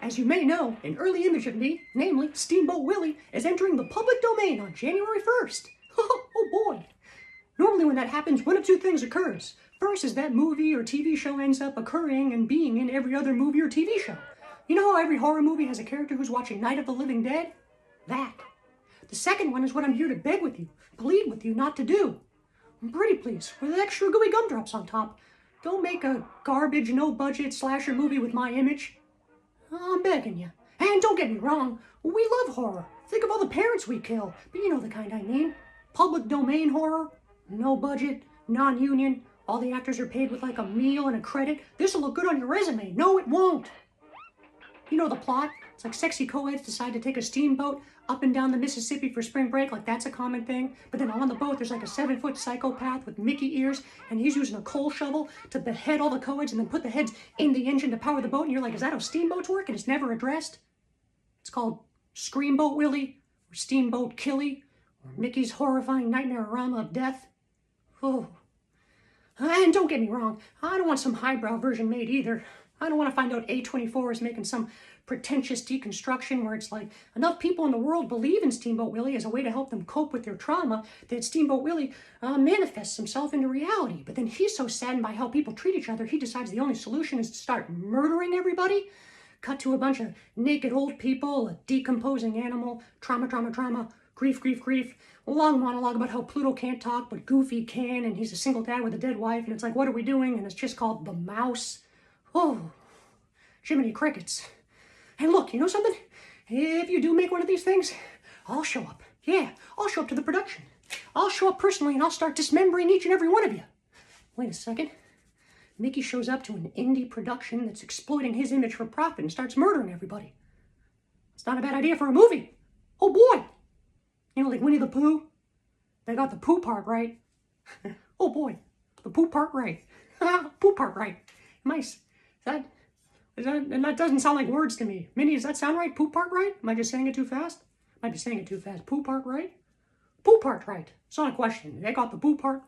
As you may know, an early image of me, namely Steamboat Willie, is entering the public domain on January 1st. Oh boy. Normally when that happens, one of two things occurs. First is that movie or TV show ends up occurring and being in every other movie or TV show. You know how every horror movie has a character who's watching Night of the Living Dead? That. The second one is what I'm here to beg with you, plead with you not to do. Pretty please, with extra gooey gumdrops on top. Don't make a garbage, no-budget slasher movie with my image. I'm begging you. And don't get me wrong, we love horror. Think of all the parents we kill, but you know the kind I mean. Public domain horror, no budget, non-union, all the actors are paid with like a meal and a credit. This'll look good on your resume. No, it won't. You know the plot? It's like sexy co-eds decide to take a steamboat up and down the Mississippi for spring break, like that's a common thing. But then on the boat, there's like a 7-foot psychopath with Mickey ears, and he's using a coal shovel to behead all the co-eds and then put the heads in the engine to power the boat. And you're like, is that how steamboats work? And it's never addressed. It's called Screamboat Willie, or Steamboat Killie, or Mickey's horrifying nightmare realm of death. Oh. And don't get me wrong, I don't want some highbrow version made either. I don't want to find out A24 is making some pretentious deconstruction where it's like enough people in the world believe in Steamboat Willie as a way to help them cope with their trauma that Steamboat Willie manifests himself into reality. But then he's so saddened by how people treat each other, he decides the only solution is to start murdering everybody. Cut to a bunch of naked old people, a decomposing animal, trauma, trauma, trauma, grief, grief, grief. A long monologue about how Pluto can't talk, but Goofy can, and he's a single dad with a dead wife, and it's like, what are we doing? And it's just called The Mouse. Oh, Jiminy Crickets. And look, you know something? If you do make one of these things, I'll show up. Yeah, I'll show up to the production. I'll show up personally and I'll start dismembering each and every one of you. Wait a second. Mickey shows up to an indie production that's exploiting his image for profit and starts murdering everybody. It's not a bad idea for a movie. Oh boy. You know, like Winnie the Pooh? They got the poo part right. Oh boy, the poo part right. Poo part right. Nice. And that doesn't sound like words to me. Minnie, does that sound right? Poo part right? Am I just saying it too fast? Might be saying it too fast. Poo part right? Poo part right. It's not a question. They got the poo part.